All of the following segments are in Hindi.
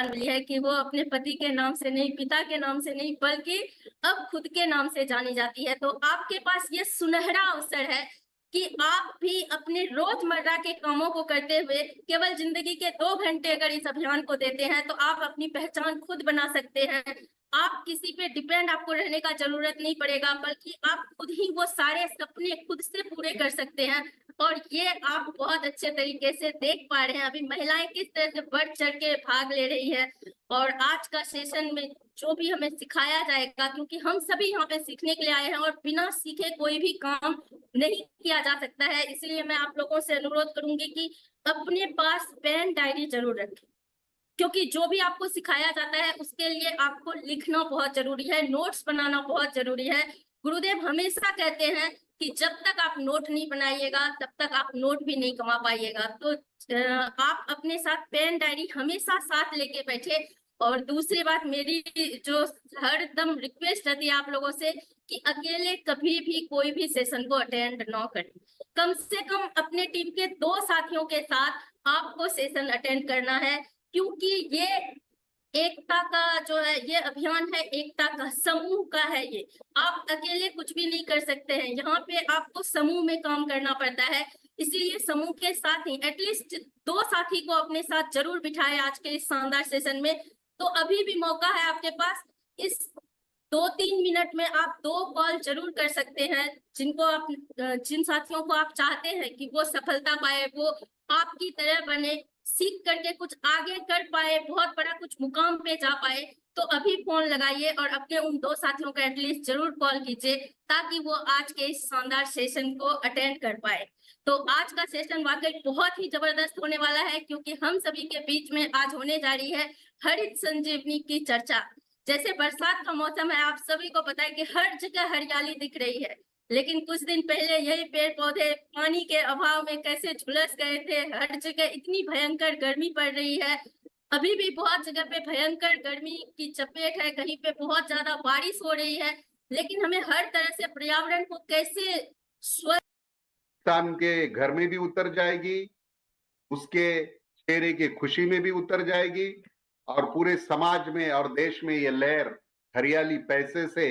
पहचान मिली है कि वो अपने पति के नाम से नहीं, पिता के नाम से नहीं, बल्कि अब खुद के नाम से जानी जाती है। तो आपके पास ये सुनहरा अवसर है कि आप भी अपने रोजमर्रा के कामों को करते हुए केवल जिंदगी के 2 घंटे अगर इस अभियान को देते हैं, तो आप अपनी पहचान खुद बना सकते हैं। आप किसी पे डिपेंड आपको रहने का ज़रूरत नहीं पड़ेगा, बल्कि आप खुद ही वो सारे सपने खुद से पूरे कर सकते हैं। और ये आप बहुत अच्छे तरीके से देख पा रहे हैं, अभी महिलाएँ किस तरह से बढ़-चढ़ के भाग ले रही हैं। और आज का सेशन में जो भी हमें सिखाया जाएगा, क्योंकि हम सभी यहाँ पे सीखने के लिए आए हैं और बिना सीखे कोई भी काम नहीं किया जा सकता है। इसलिए मैं आप लोगों से अनुरोध करूँगी कि अपने पास पेन, डायरी ज़रूर रखें। क्योंकि जो भी आपको सिखाया जाता है उसके लिए आपको लिखना बहुत ज़रूरी है, नोट्स बनाना बहुत ज़रूरी है। गुरुदेव हमेशा कहते हैं कि जब तक आप नोट नहीं बनाइएगा, तब तक आप नोट भी नहीं कमा पाइएगा। तो आप अपने साथ पेन, डायरी हमेशा साथ लेके बैठिए। और दूसरी बात मेरी जो हरदम रिक्वेस्ट रहती है आप लोगों से कि अकेले कभी भी कोई भी सेशन को अटेंड ना करें। कम से कम अपने टीम के 2 साथियों के साथ आपको सेशन अटेंड करना है, क्योंकि ये एकता का जो है ये अभियान है, एकता का समूह का है ये। आप अकेले कुछ भी नहीं कर सकते हैं, यहाँ पे आपको समूह में काम करना पड़ता है। इसीलिए समूह के साथ ही एटलीस्ट 2 साथी को अपने साथ ज़रूर बिठाएँ आज के इस शानदार सेशन में। तो अभी भी मौका है आपके पास, इस 2-3 मिनट में आप 2 कॉल ज़रूर कर सकते हैं, जिनको आप जिन साथियों को आप चाहते हैं कि वो सफलता पाए, वो आपकी तरह बने, सीख करके कुछ आगे कर पाए, बहुत बड़ा कुछ मुकाम पे जा पाए। तो अभी फ़ोन लगाइए और अपने उन 2 साथियों को एटलीस्ट ज़रूर कॉल कीजिए, ताकि वो आज के इस शानदार सेशन को अटेंड कर पाएँ। तो आज का सेशन वाक़ई बहुत ही ज़बरदस्त होने वाला है, क्योंकि हम सभी के बीच में आज होने जा रही है हरित संजीवनी की चर्चा। जैसे बरसात का मौसम है, आप सभी को पता है कि हर जगह हरियाली दिख रही है। लेकिन कुछ दिन पहले यही पेड़-पौधे पानी के अभाव में कैसे झुलस गए थे, हर जगह इतनी भयंकर गर्मी पड़ रही है। अभी भी बहुत जगह पे भयंकर गर्मी की चपेट है, कहीं पे बहुत ज़्यादा बारिश हो रही है। लेकिन हमें हर तरह से पर्यावरण को कैसे स्व इंसान के घर में भी उतर जाएगी, उसके चेहरे की खुशी में भी उतर जाएगी और पूरे समाज में और देश में ये लहर हरियाली पैसे से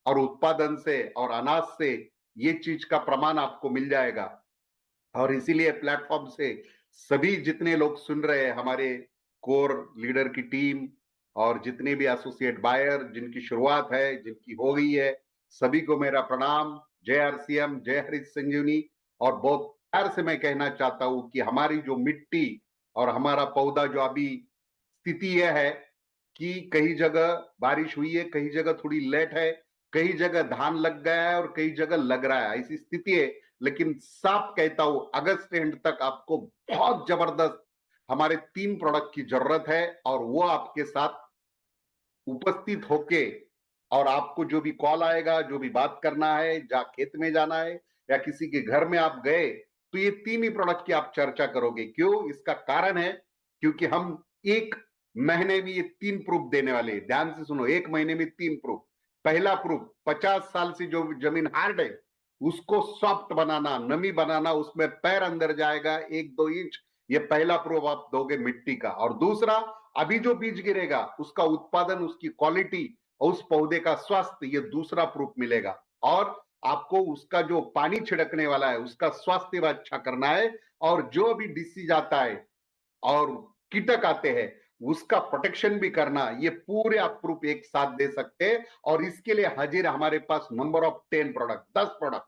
और उत्पादन से और अनाज से ये चीज का प्रमाण आपको मिल जाएगा। और इसीलिए प्लेटफॉर्म से सभी जितने लोग सुन रहे हैं, हमारे कोर लीडर की टीम और जितने भी एसोसिएट बायर जिनकी शुरुआत है, जिनकी हो गई है, सभी को मेरा प्रणाम। जय आरसीएम, जय हरित संजीवनी। और बहुत प्यार से मैं कहना चाहता हूं कि हमारी जो मिट्टी और हमारा पौधा जो अभी स्थिति यह है कि कई जगह बारिश हुई है, कई जगह थोड़ी लेट है, कई जगह धान लग गया है और कई जगह लग रहा है, ऐसी स्थिति है। लेकिन साफ कहता हूं, अगस्त एंड तक आपको बहुत जबरदस्त हमारे 3 प्रोडक्ट की जरूरत है और वो आपके साथ उपस्थित होके और आपको जो भी कॉल आएगा, जो भी बात करना है, जहाँ खेत में जाना है या किसी के घर में आप गए, तो ये 3 ही प्रोडक्ट की आप चर्चा करोगे। क्यों? इसका कारण है क्योंकि हम 1 महीने में ये 3 प्रूफ देने वाले हैं। ध्यान से सुनो, 1 महीने में 3 प्रूफ। पहला प्रूफ, 50 साल से जो जमीन हार्ड है उसको सॉफ्ट बनाना, नमी बनाना, उसमें पैर अंदर जाएगा 1-2 इंच। ये पहला प्रूफ आप दोगे मिट्टी का। और दूसरा, अभी जो बीज गिरेगा उसका उत्पादन, उसकी क्वालिटी और उस पौधे का स्वास्थ्य, ये दूसरा प्रूफ मिलेगा। और आपको उसका जो पानी छिड़कने वाला है उसका स्वास्थ्य भी अच्छा करना है। और जो भी डिसीज आता है और कीटक आते हैं उसका प्रोटेक्शन भी करना, ये पूरे आप प्रूफ एक साथ दे सकते हैं। और इसके लिए हाजिर हमारे पास नंबर ऑफ 10 प्रोडक्ट, 10 प्रोडक्ट।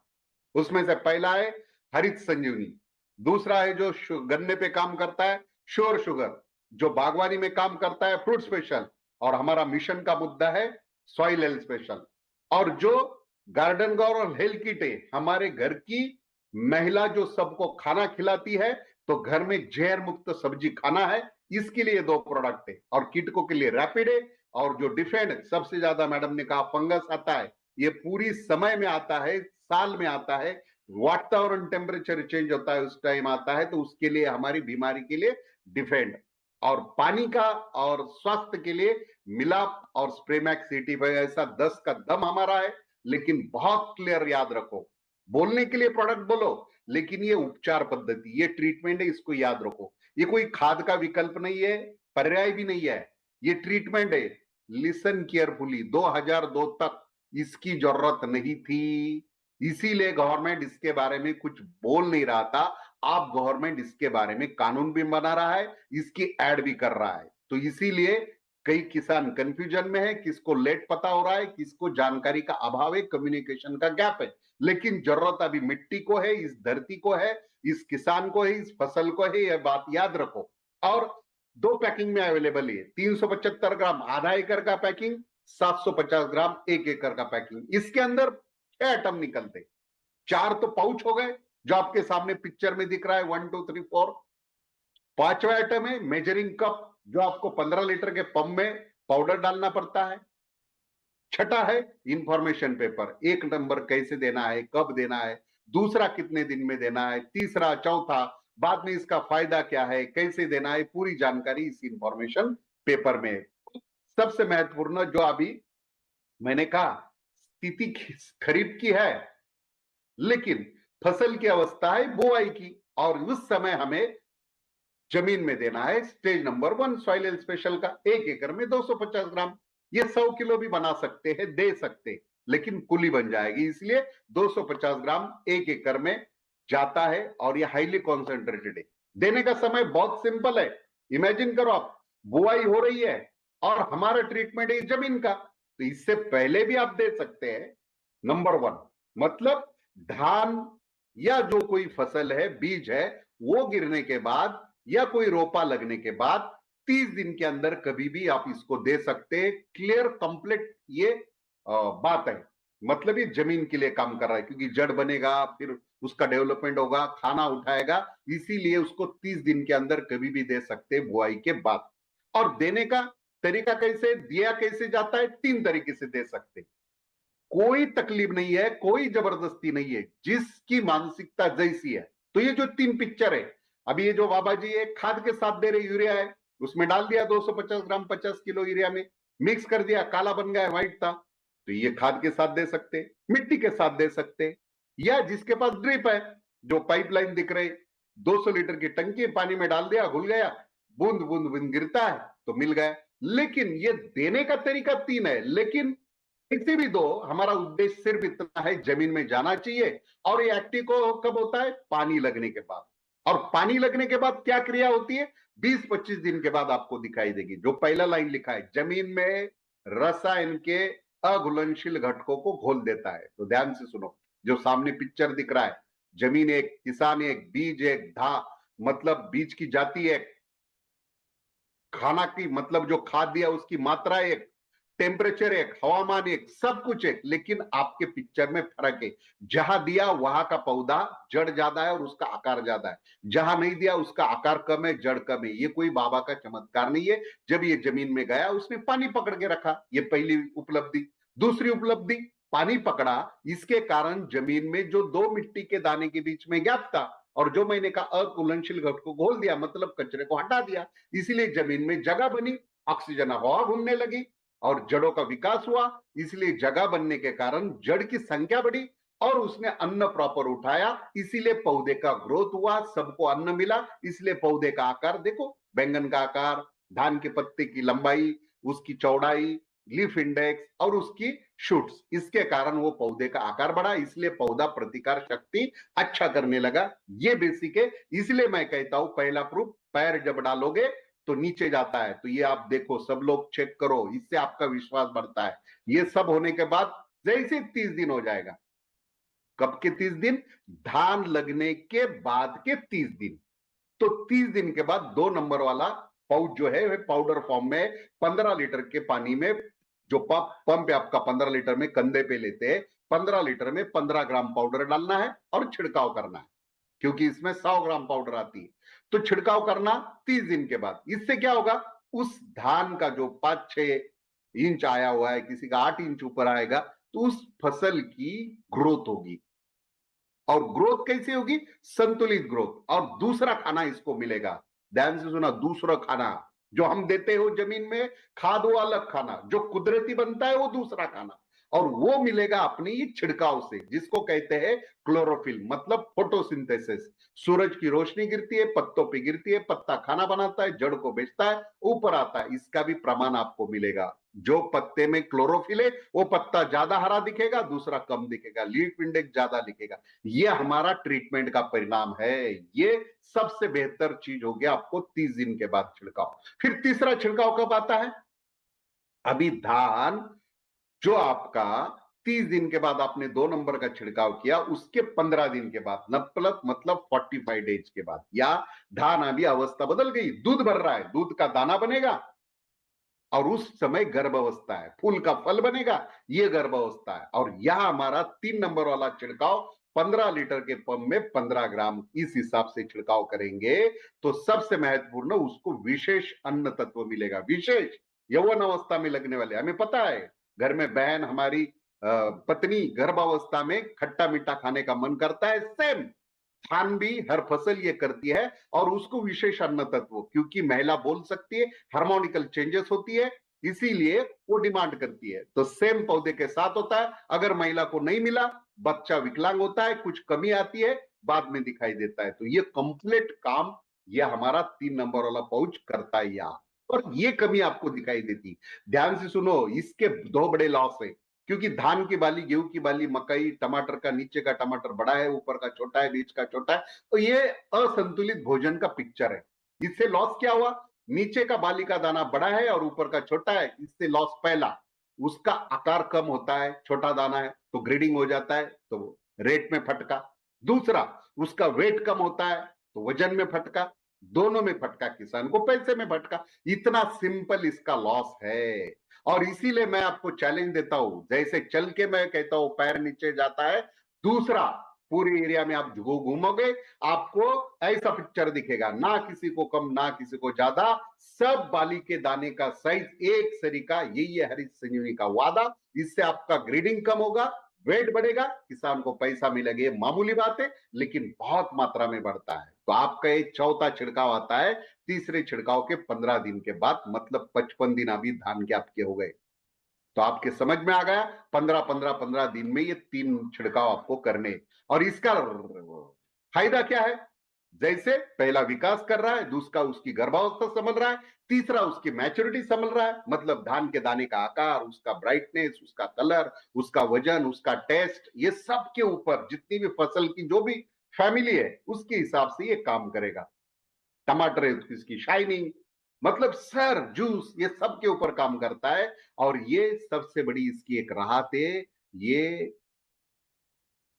उसमें से पहला है हरित संजीवनी, दूसरा है जो गन्ने पे काम करता है श्योर शुगर, जो बागवानी में काम करता है फ्रूट स्पेशल, और हमारा मिशन का मुद्दा है सॉइल हेल्थ स्पेशल। और जो गार्डन गौर और हेल्थ किट है, हमारे घर की महिला जो सबको खाना खिलाती है, तो घर में जहर मुक्त सब्जी खाना है, इसके लिए 2 प्रोडक्ट है। और कीटकों के लिए रैपिड है। और जो डिफेंड, सबसे ज्यादा मैडम ने कहा फंगस आता है, ये पूरी समय में आता है, साल में आता है, वातावरण टेम्परेचर चेंज होता है उस टाइम आता है, तो उसके लिए हमारी बीमारी के लिए डिफेंड। और पानी का और स्वास्थ्य के लिए मिलाप और स्प्रेमैक्स 85, ऐसा 10 का दम हमारा है। लेकिन बहुत क्लियर याद रखो, बोलने के लिए प्रोडक्ट बोलो, लेकिन ये उपचार पद्धति, ये ट्रीटमेंट है, इसको याद रखो। ये कोई खाद का विकल्प नहीं है, पर्याय भी नहीं है। ये ट्रीटमेंट है, लिसन केयरफुली, 2002 तक इसकी जरूरत नहीं थी, इसीलिए गवर्नमेंट इसके बारे में कुछ बोल नहीं रहा था। आप गवर्नमेंट इसके बारे में कानून भी बना रहा है, इसकी एड भी कर रहा है, तो इसीलिए कई किसान कंफ्यूजन में है, किसको लेट पता हो रहा है, किसको जानकारी का अभाव है, कम्युनिकेशन का गैप है। लेकिन जरूरत अभी मिट्टी को है, इस धरती को है, इस किसान को है, इस फसल को है, यह बात याद रखो। और 2 पैकिंग में अवेलेबल है, 375 ग्राम आधा एकड़ का पैकिंग, 750 ग्राम 1 एकड़ का पैकिंग। इसके अंदर 6 आइटम निकलते, 4 तो पाउच हो गए जो आपके सामने पिक्चर में दिख रहा है, 1 2 3 4। 5वां आइटम है मेजरिंग कप, जो आपको 15 लीटर के पंप में पाउडर डालना पड़ता है। छठा है इंफॉर्मेशन पेपर, 1 नंबर कैसे देना है, कब देना है, दूसरा कितने दिन में देना है, तीसरा, चौथा, बाद में इसका फायदा क्या है, कैसे देना है, पूरी जानकारी इस इंफॉर्मेशन पेपर में है। सबसे महत्वपूर्ण जो अभी मैंने कहा, स्थिति खरीफ की है, लेकिन फसल की अवस्था है बुआई की, और उस समय हमें जमीन में देना है स्टेज नंबर 1 सॉइल स्पेशल का 1 एकड़ में 250 ग्राम। ये 100 किलो भी बना सकते हैं, दे सकते, लेकिन कुली बन जाएगी, इसलिए 250 ग्राम 1 एकड़ में जाता है, और ये हाईली कॉन्सेंट्रेटेड है। देने का समय बहुत सिंपल है, इमेजिन करो आप, बुआई हो रही है और हमारा ट्रीटमेंट है जमीन का, तो इससे पहले भी आप दे सकते हैं। नंबर 1 मतलब धान या जो कोई फसल है, बीज है, वो गिरने के बाद या कोई रोपा लगने के बाद 30 दिन के अंदर कभी भी आप इसको दे सकते हैं। क्लियर कंप्लीट ये बात है, मतलब ये जमीन के लिए काम कर रहा है, क्योंकि जड़ बनेगा, फिर उसका डेवलपमेंट होगा, खाना उठाएगा, इसीलिए उसको 30 दिन के अंदर कभी भी दे सकते हैं बुआई के बाद। और देने का तरीका कैसे, दिया कैसे जाता है, 3 तरीके से दे सकते, कोई तकलीफ नहीं है, कोई जबरदस्ती नहीं है, जिसकी मानसिकता जैसी है। तो ये जो 3 पिक्चर है, अभी ये जो बाबा जी एक खाद के साथ दे रहे यूरिया है, उसमें डाल दिया 250 ग्राम 50 किलो यूरिया में, मिक्स कर दिया, काला बन गया, व्हाइट था, तो ये खाद के साथ दे सकते, मिट्टी के साथ दे सकते, या जिसके पास ड्रिप है, जो पाइपलाइन दिख रही, 200 लीटर की टंकी पानी में डाल दिया, घुल गया, बूंद बूंद बूंद गिरता है तो मिल गया। लेकिन ये देने का तरीका 3 है, लेकिन किसी भी दो, हमारा उद्देश्य सिर्फ इतना है, जमीन में जाना चाहिए। और ये एक्टिव को कब होता है, पानी लगने के बाद। और पानी लगने के बाद क्या क्रिया होती है, 20-25 दिन के बाद आपको दिखाई देगी। जो पहला लाइन लिखा है, जमीन में रसायन के अघुलनशील घटकों को घोल देता है। तो ध्यान से सुनो, जो सामने पिक्चर दिख रहा है, जमीन एक, किसान एक, बीज एक, मतलब बीज की जाति एक, खाना की मतलब जो खाद दिया उसकी मात्रा एक, टेम्परेचर एक, हवामान एक, सब कुछ एक, लेकिन आपके पिक्चर में फर्क है। जहां दिया वहां का पौधा जड़ ज्यादा है और उसका आकार ज्यादा है, जहां नहीं दिया उसका आकार कम है, जड़ कम है। ये कोई बाबा का चमत्कार नहीं है, जब ये जमीन में गया उसने पानी पकड़ के रखा, ये पहली उपलब्धि। दूसरी उपलब्धि, पानी पकड़ा, इसके कारण जमीन में जो 2 मिट्टी के दाने के बीच में गैप था, और जो मैंने कहा अघुलनशील घटक को घोल दिया, मतलब कचरे को हटा दिया, इसलिए जमीन में जगह बनी, ऑक्सीजन हवा घूमने लगी और जड़ों का विकास हुआ। इसलिए जगह बनने के कारण जड़ की संख्या बढ़ी और उसने अन्न प्रॉपर उठाया, इसीलिए पौधे का ग्रोथ हुआ, सबको अन्न मिला, इसलिए पौधे का आकार देखो, बैंगन का आकार, धान के पत्ते की लंबाई, उसकी चौड़ाई, लीफ इंडेक्स और उसकी शूट्स, इसके कारण वो पौधे का आकार बढ़ा, इसलिए पौधा प्रतिकार शक्ति अच्छा करने लगा। ये बेसिक है, इसलिए मैं कहता हूं पहला प्रूफ, पैर जब डालोगे तो नीचे जाता है। तो ये आप देखो, सब लोग चेक करो, इससे आपका विश्वास बढ़ता है। ये सब होने के बाद जैसे 30 दिन हो जाएगा, कब के 30 दिन, धान लगने के बाद के 30 दिन। तो 30 दिन के बाद 2 नंबर वाला पाउच जो है पाउडर फॉर्म में 15 लीटर के पानी में, जो पंप है आपका 15 लीटर में कंधे पे लेते हैं, 15 लीटर में 15 ग्राम पाउडर डालना है और छिड़काव करना है, क्योंकि इसमें 100 ग्राम पाउडर आती है। तो छिड़काव करना 30 दिन के बाद। इससे क्या होगा, उस धान का जो 5-6 इंच आया हुआ है, किसी का 8 इंच ऊपर आएगा, तो उस फसल की ग्रोथ होगी। और ग्रोथ कैसे होगी, संतुलित ग्रोथ। और दूसरा खाना इसको मिलेगा, ध्यान से सुना, दूसरा खाना जो हम देते हो जमीन में, खाद वो अलग खाना, जो कुदरती बनता है वो दूसरा खाना। और वो मिलेगा अपने ये छिड़काव से, जिसको कहते हैं क्लोरोफिल, मतलब फोटोसिंथेसिस। सूरज की रोशनी गिरती है, पत्तों पे गिरती है, पत्ता खाना बनाता है, जड़ को बेचता है, ऊपर आता है। इसका भी प्रमाण आपको मिलेगा। जो पत्ते में क्लोरोफिल है वो पत्ता ज्यादा हरा दिखेगा, दूसरा कम दिखेगा, लीफ इंडेक्स ज्यादा दिखेगा। ये हमारा ट्रीटमेंट का परिणाम है। ये सबसे बेहतर चीज हो गया आपको 30 दिन के बाद छिड़काव। फिर तीसरा छिड़काव कब आता है? अभी धान जो आपका 30 दिन के बाद आपने 2 नंबर का छिड़काव किया, उसके 15 दिन के बाद, मतलब 45 डेज के बाद, या धान अभी अवस्था बदल गई, दूध भर रहा है, दूध का दाना बनेगा, और उस समय गर्भ अवस्था है, फूल का फल बनेगा, ये गर्भ अवस्था है। और यह हमारा 3 नंबर वाला छिड़काव 15 लीटर के पंप में 15 ग्राम इस हिसाब से छिड़काव करेंगे तो सबसे महत्वपूर्ण उसको विशेष अन्न तत्व मिलेगा। विशेष यौवन अवस्था में लगने वाले, हमें पता है घर में बहन हमारी पत्नी गर्भावस्था में खट्टा मीठा खाने का मन करता है, सेम धान भी हर फसल ये करती है, और उसको विशेष अन्न तत्व, क्योंकि महिला बोल सकती है, हार्मोनिकल चेंजेस होती है, इसीलिए वो डिमांड करती है। तो सेम पौधे के साथ होता है। अगर महिला को नहीं मिला, बच्चा विकलांग होता है, कुछ कमी आती है, बाद में दिखाई देता है। तो ये कंप्लीट काम ये हमारा 3 नंबर वाला पाउच करता है यहाँ। और ये कमी आपको दिखाई देती, ध्यान से सुनो, इसके 2 बड़े लॉस है। क्योंकि धान की बाली, गेहूं की बाली, मकई, टमाटर का नीचे का टमाटर बड़ा है, ऊपर का छोटा है, बीच का छोटा है, तो ये असंतुलित भोजन का पिक्चर है। इससे लॉस क्या हुआ? नीचे का बाली का दाना बड़ा है और ऊपर का छोटा है। इससे लॉस पहला, उसका आकार कम होता है, छोटा दाना है तो ग्रेडिंग हो जाता है, तो रेट में फटका। दूसरा, उसका वेट कम होता है तो वजन में फटका, दोनों में फटका, किसान को पैसे में फटका। इतना सिंपल इसका लॉस है। और इसीलिए मैं आपको चैलेंज देता हूं, जैसे चल के मैं कहता हूं पैर नीचे जाता है, दूसरा पूरे एरिया में आप घूमोगे, आपको ऐसा पिक्चर दिखेगा, ना किसी को कम ना किसी को ज्यादा, सब बाली के दाने का साइज एक सरी का। यही है हरित संजीवनी का वादा। इससे आपका ग्रेडिंग कम होगा, वेट बढ़ेगा, किसान को पैसा मिलेगा, ये मामूली बात है, लेकिन बहुत मात्रा में बढ़ता है। तो आपका एक चौथा छिड़काव आता है तीसरे छिड़काव के 15 दिन के बाद, मतलब 55 दिन अभी धान के आपके हो गए। तो आपके समझ में आ गया, 15-15-15 दिन में ये 3 छिड़काव आपको करने। और इसका फायदा क्या है? जैसे पहला विकास कर रहा है, दूसरा उसकी गर्भावस्था समझ रहा है, तीसरा उसकी मैच्योरिटी समझ रहा है, मतलब धान के दाने का आकार, उसका ब्राइटनेस, उसका कलर, उसका वजन, उसका टेस्ट, ये सब के ऊपर जितनी भी फसल की जो भी फैमिली है उसके हिसाब से ये काम करेगा। टमाटर है तो इसकी शाइनिंग, मतलब सर जूस, ये सब के ऊपर काम करता है। और ये सबसे बड़ी इसकी एक राहत है, ये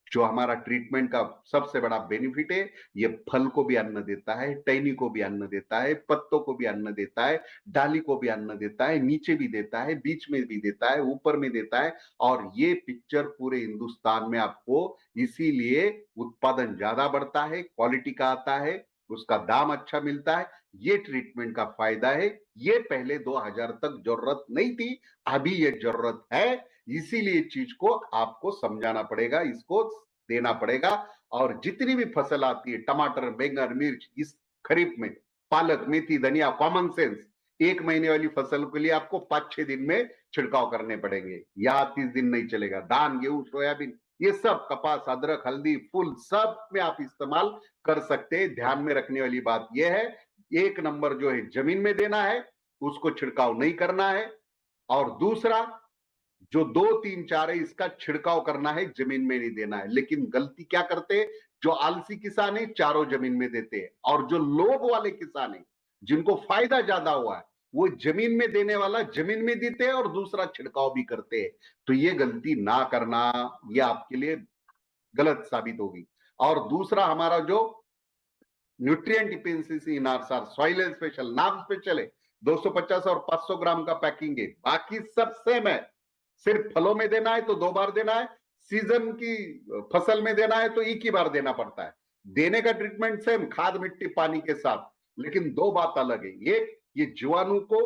जो हमारा ट्रीटमेंट का सबसे बड़ा बेनिफिट है, ये फल को भी अन्न देता है, टहनी को भी अन्न देता है, पत्तों को भी अन्न देता है, डाली को भी अन्न देता है, नीचे भी देता है, बीच में भी देता है, ऊपर में देता है। और ये पिक्चर पूरे हिंदुस्तान में आपको इसीलिए उत्पादन ज्यादा बढ़ता है, क्वालिटी का आता है, उसका दाम अच्छा मिलता है। ये ट्रीटमेंट का फायदा है। ये पहले 2000 तक जरूरत नहीं थी, अभी ये जरूरत है। इसीलिए चीज को आपको समझाना पड़ेगा, इसको देना पड़ेगा। और जितनी भी फसल आती है, टमाटर, बैंगन, मिर्च, इस खरीफ में पालक, मेथी, धनिया, कॉमन सेंस, 1 महीने वाली फसल के लिए आपको 5-6 दिन में छिड़काव करने पड़ेंगे, या 30 दिन नहीं चलेगा। धान, गेहूं, सोयाबीन, ये सब, कपास, अदरक, हल्दी, फूल, सब में आप इस्तेमाल कर सकते हैं। ध्यान में रखने वाली बात यह है, 1 नंबर जो है जमीन में देना है, उसको छिड़काव नहीं करना है। और दूसरा जो 2-3-4 है, इसका छिड़काव करना है, जमीन में नहीं देना है। लेकिन गलती क्या करते हैं, जो आलसी किसान है चारों जमीन में देते हैं, और जो लोभ वाले किसान है जिनको फायदा ज्यादा हुआ है, वो जमीन में देने वाला जमीन में देते हैं और दूसरा छिड़काव भी करते हैं। तो ये गलती ना करना, ये आपके लिए गलत साबित होगी। और दूसरा, हमारा जो nutrient deficiency in are soil special, नाम स्पेशल है, 250 और 500 ग्राम का पैकिंग है, बाकी सब सेम है। सिर्फ फलों में देना है तो 2 बार देना है, सीजन की फसल में देना है तो एक ही बार देना पड़ता है। देने का ट्रीटमेंट सेम, खाद, मिट्टी, पानी के साथ, लेकिन 2 बात अलग है। एक, ये जीवाणु को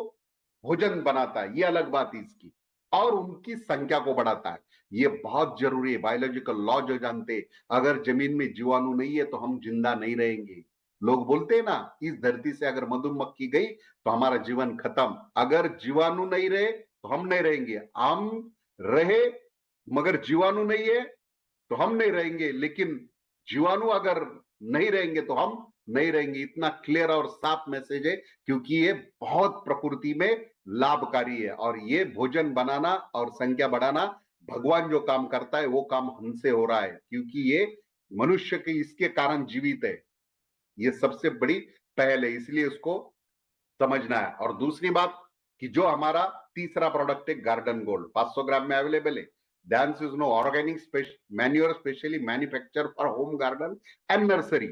भोजन बनाता है, ये अलग बात है इसकी, और उनकी संख्या को बढ़ाता है, ये बहुत जरूरी है। बायोलॉजिकल लॉ जो जानते, अगर जमीन में जीवाणु नहीं है तो हम जिंदा नहीं रहेंगे। लोग बोलते हैं ना, इस धरती से अगर मधुमक्खी गई तो हमारा जीवन खत्म। अगर जीवाणु नहीं रहे तो हम नहीं रहेंगे, हम रहे मगर जीवाणु नहीं है तो हम नहीं रहेंगे, लेकिन जीवाणु अगर नहीं रहेंगे तो हम नहीं रहेंगे। इतना क्लियर और साफ मैसेज है, क्योंकि ये बहुत प्रकृति में लाभकारी है। और ये भोजन बनाना और संख्या बढ़ाना भगवान जो काम करता है वो काम हमसे हो रहा है, क्योंकि ये मनुष्य के इसके कारण जीवित है। ये सबसे बड़ी पहल है, इसलिए उसको समझना है। और दूसरी बात कि जो हमारा तीसरा प्रोडक्ट है गार्डन गोल्ड, 500 ग्राम में अवेलेबल है। ध्यान से सुनो, organic manure specially manufacture for home garden and nursery.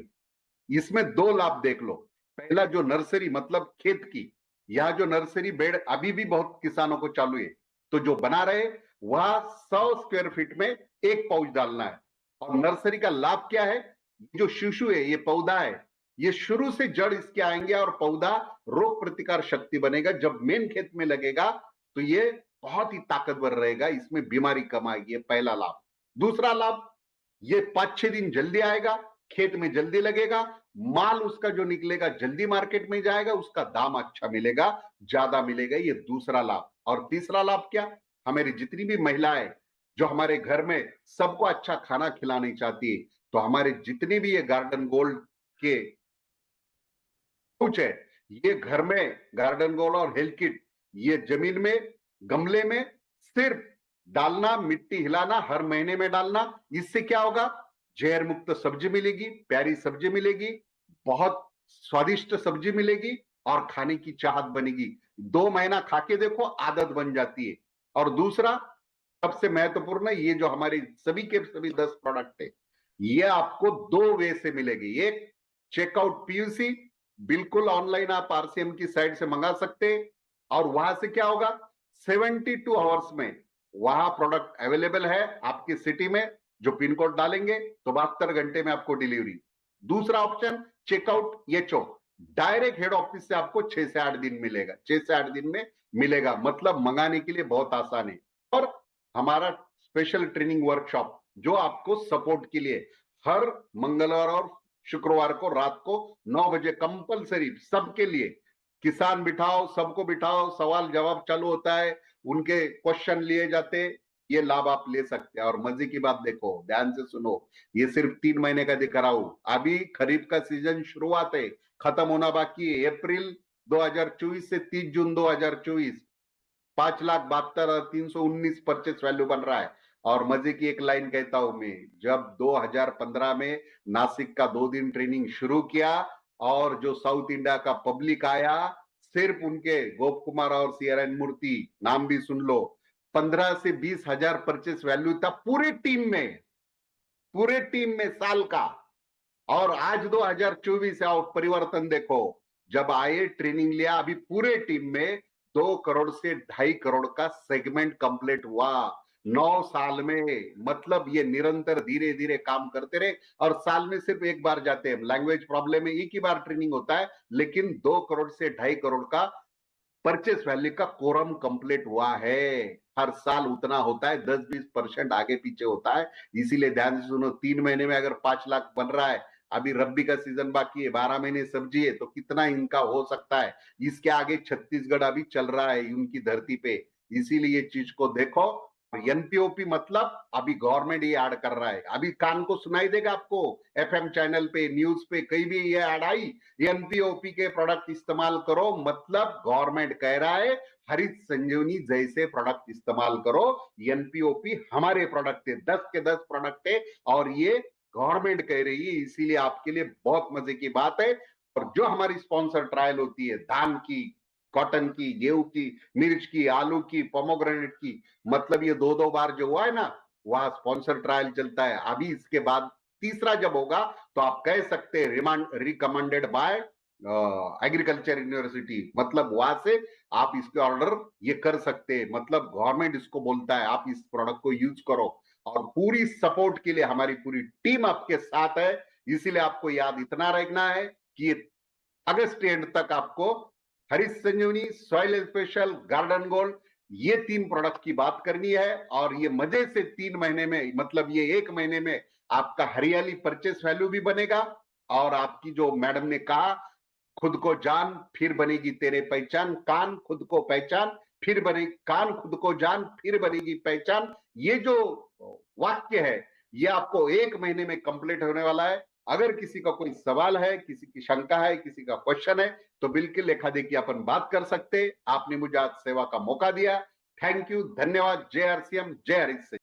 इसमें दो लाभ देख लो। पहला, जो नर्सरी मतलब खेत की, यहाँ जो नर्सरी बेड अभी भी बहुत किसानों को चालू है, तो जो बना रहे वह 100 स्क्वायर फीट में एक पाउच डालना है। और नर्सरी का लाभ क्या है, जो शिशु है, ये पौधा है, ये शुरू से जड़ इसके आएंगे और पौधा रोग प्रतिकार शक्ति बनेगा। जब मेन खेत में लगेगा तो ये बहुत ही ताकतवर रहेगा, इसमें बीमारी कम आएगी। ये पहला लाभ। दूसरा लाभ, ये 5-6 दिन जल्दी आएगा, खेत में जल्दी लगेगा, माल उसका जो निकलेगा जल्दी मार्केट में जाएगा, उसका दाम अच्छा मिलेगा, ज्यादा मिलेगा। ये दूसरा लाभ। और तीसरा लाभ क्या, हमारी जितनी भी महिलाएं जो हमारे घर में सबको अच्छा खाना खिलाना चाहती है, तो हमारे जितने भी ये गार्डन गोल्ड के कुछ है, ये घर में गार्डन गोल्ड और हेल्थ किट, ये जमीन में गमले में सिर्फ डालना, मिट्टी हिलाना, हर महीने में डालना। इससे क्या होगा, जहर मुक्त सब्जी मिलेगी, प्यारी सब्जी मिलेगी, बहुत स्वादिष्ट सब्जी मिलेगी और खाने की चाहत बनेगी। 2 महीना खा के देखो, आदत बन जाती है। और दूसरा सबसे महत्वपूर्ण है, ये जो हमारे सभी के सभी 10 प्रोडक्ट है, ये आपको 2 वे से मिलेगी। एक, चेकआउट पीयूसी, बिल्कुल ऑनलाइन आप आरसीएम की साइट से मंगा सकते हैं। और वहां से क्या होगा, 72 आवर्स में वहां प्रोडक्ट अवेलेबल है आपकी सिटी में। जो पिन कोड डालेंगे तो 72 घंटे में आपको डिलीवरी। दूसरा option, checkout HO, direct head office से आपको 6 से 8 दिन मिलेगा, 6 से 8 दिन में मिलेगा। मतलब मंगाने के लिए बहुत आसान है। और हमारा स्पेशल ट्रेनिंग वर्कशॉप जो आपको सपोर्ट के लिए हर मंगलवार और शुक्रवार को रात को 9 बजे कंपलसरी सबके लिए, किसान बिठाओ, सबको बिठाओ, सवाल जवाब चालू होता है, उनके क्वेश्चन लिए जाते, ये लाभ आप ले सकते हैं। और मजे की बात देखो, ध्यान से सुनो, ये सिर्फ 3 महीने का दिखा रहा हूं। अभी खरीफ का सीजन शुरुआत है, खत्म होना बाकी है। अप्रैल 2024 से 30 जून 2024 5,72,319 परचेस वैल्यू बन रहा है। और मजे की एक लाइन कहता हूं मैं, जब 2015 में नासिक का 2 दिन ट्रेनिंग शुरू किया और जो साउथ इंडिया का पब्लिक आया, सिर्फ उनके गोप कुमार और सीआरएन मूर्ति, नाम भी सुन लो, 15 से 20 हजार परचेस वैल्यू था पूरे टीम में, पूरे टीम में साल का। और आज 2024 आओ, परिवर्तन देखो, जब आए ट्रेनिंग लिया, अभी पूरे टीम में 2 करोड़ से 2.5 करोड़ का सेगमेंट कंप्लीट हुआ 9 साल में। मतलब ये निरंतर धीरे धीरे काम करते रहे। और साल में सिर्फ एक बार जाते हैं, लैंग्वेज प्रॉब्लम में एक ही बार ट्रेनिंग होता है, लेकिन 2 करोड़ से 2.5 करोड़ का परचेस वैल्यू का कोरम कंप्लीट हुआ है। हर साल उतना होता है, 10-20% आगे पीछे होता है। इसीलिए ध्यान से सुनो, 3 महीने में अगर 5 लाख बन रहा है, अभी रब्बी का सीजन बाकी है, 12 महीने सब्जी है, तो कितना इनका हो सकता है। इसके आगे छत्तीसगढ़ अभी चल रहा है उनकी धरती पे। इसीलिए ये चीज को देखो। एनपीओपी मतलब अभी गवर्नमेंट ये ऐड कर रहा है, अभी कान को सुनाई देगा आपको, एफएम चैनल पे, न्यूज पे, कहीं भी ये ऐड आई, एनपीओपी के प्रोडक्ट इस्तेमाल करो। मतलब गवर्नमेंट कह रहा है हरित संजीवनी जैसे प्रोडक्ट इस्तेमाल करो। एनपीओपी हमारे प्रोडक्ट है, 10 के 10 प्रोडक्ट है, और ये गवर्नमेंट कह रही है। इसीलिए आपके लिए बहुत मजे की बात है। और जो हमारी स्पॉन्सर ट्रायल होती है, धान की, कॉटन की, गेहूं की, मिर्च की, आलू की, पोमोग्रेनेट की, मतलब ये 2-2 बार जो हुआ है ना, वहां स्पॉन्सर ट्रायल चलता है। अभी इसके बाद तीसरा जब होगा तो आप कह सकते हैं रिकमेंडेड बाय एग्रीकल्चर यूनिवर्सिटी, मतलब वहां से आप इसके ऑर्डर ये कर सकते हैं। मतलब गवर्नमेंट इसको बोलता है आप इस प्रोडक्ट को यूज करो। और पूरी सपोर्ट के लिए हमारी पूरी टीम आपके साथ है। इसीलिए आपको याद इतना रखना है कि ये अगस्त एंड तक आपको हरित संजीवनी, सॉइल स्पेशल, गार्डन गोल्ड, ये 3 प्रोडक्ट की बात करनी है। और ये मजे से 3 महीने में, मतलब ये 1 महीने में आपका हरियाली परचेस वैल्यू भी बनेगा। और आपकी जो मैडम ने कहा, खुद को जान फिर बनेगी तेरे पहचान, कान खुद को पहचान फिर बने कान खुद को जान फिर बनेगी पहचान। ये जो वाक्य है ये आपको 1 महीने में कंप्लीट होने वाला है। अगर किसी का कोई सवाल है, किसी की शंका है, किसी का क्वेश्चन है तो बिल्कुल लेखा देखी अपन बात कर सकते। आपने मुझे आज सेवा का मौका दिया। थैंक यू, धन्यवाद। जय आरसीएम, जय हरीश सिंह।